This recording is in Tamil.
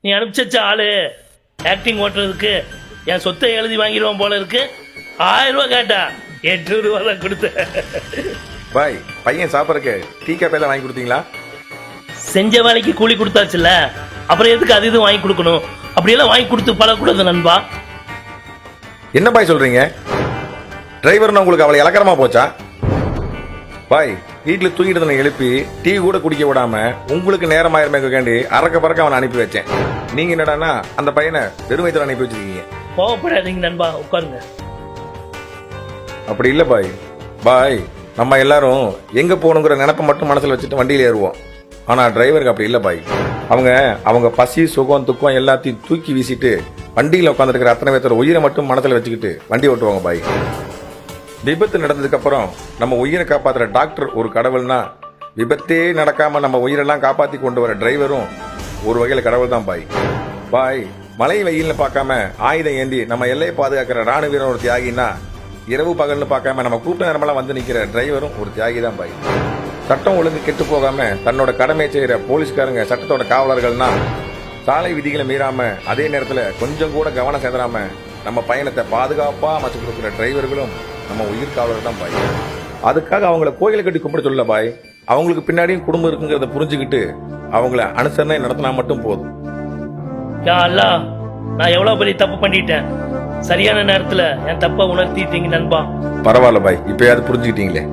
நீ அனுப்பிச்ச ஆளு ஆக்டிங் ஓட்டுறதுக்கு என் சொத்தை எழுதி வாங்கிடுவான் போல இருக்கு. 1000 ரூபா கேட்டா 800 ரூபா தான் கொடுத்தேன். பாய் பையன் சாப்பிட்றக்கு டீ காப்பி தான் வாங்கி கொடுத்தீங்களா? செஞ்ச வேலைக்கு கூலி கொடுத்தாச்சுல்ல, அப்புறம் எதுக்கு அது இதுவும் வாங்கி கொடுக்கணும்? அப்படியெல்லாம் வாங்கி கொடுத்து பழக்கூடாது நண்பா. என்ன பாய் சொல்றீங்க? டிரைவர்னு உங்களுக்கு அவளை இலக்கரமா போச்சா? பாய் வீட்டில் தூங்கிட்டு இருந்தனை எழுப்பி டீ கூட குடிக்க விடாம உங்களுக்கு நேரம் ஆயிரமேக்காண்டி அறக்க பறக்க அவனை அனுப்பி வச்சேன். நீங்க என்னடானா அந்த பையனை வெறும் வயித்துல அனுப்பி வச்சிருக்கீங்க. கோவப்படாதீங்க நண்பா, உட்காருங்க. அப்படி இல்லை பாய். பாய் நம்ம எல்லாரும் எங்க போகணுங்கிற நினைப்பை மட்டும் மனசுல வச்சுட்டு வண்டியில ஏறுவோம். ஆனா டிரைவருக்கு அப்படி இல்லை பாய். அவங்க பசி சுகம் துக்கம் எல்லாத்தையும் தூக்கி வீசிட்டு வண்டியில உட்காந்துருக்கிற அத்தனை பேர்த்தோட உயிரை மட்டும் மனசுல வச்சுக்கிட்டு வண்டி ஓட்டுவாங்க பாய். விபத்து நடந்ததுக்கு அப்புறம் நம்ம உயிரை காப்பாத்துற டாக்டர் ஒரு கடவுள்னா, விபத்தே நடக்காம நம்ம உயிரெல்லாம் காப்பாத்தி கொண்டு வர டிரைவரும் ஒரு வகையில கடவுள் தான் பாய். பாய் மழை வெயில்னு பார்க்காம ஆயுதம் ஏந்தி நம்ம எல்லையை பாதுகாக்கிற ராணுவ வீரர் ஒரு தியாகினா, இரவு பகல்னு பார்க்காம நம்ம கூட்ட நேரமெல்லாம் வந்து நிக்கிற டிரைவரும் ஒரு தியாகி தான் பாய். சட்டம் ஒழுங்கு கெட்டு போகாம தன்னோட கடமை செய்யற போலீஸ்காரங்க சட்டத்தோட காவலர்கள்னா, சாலை விதிகளை மீறாம அதே நேரத்துல கொஞ்சம் கூட கவனம் செதறாம நம்ம பயணத்தை பாதுகாப்பா அமைச்சு கொடுக்குற டிரைவர்களும் நம்ம உயிர் காவலர் தான் பாய். அதுக்காக அவங்கள கோயிலை கட்டி கும்பிட சொல்ல பாய். அவங்களுக்கு பின்னாடியும் குடும்பம் இருக்குங்கிறத புரிஞ்சுக்கிட்டு அவங்கள அனுசரணை நடத்தினா மட்டும் போதும். யா அல்லாஹ், நான் எவ்வளவு பெரிய தப்பு பண்ணிட்டேன். சரியான நேரத்துல என் தப்ப உணர்த்திட்டீங்க நண்பா. பரவாயில்ல பாய், இப்பயாவது புரிஞ்சுக்கிட்டீங்களே.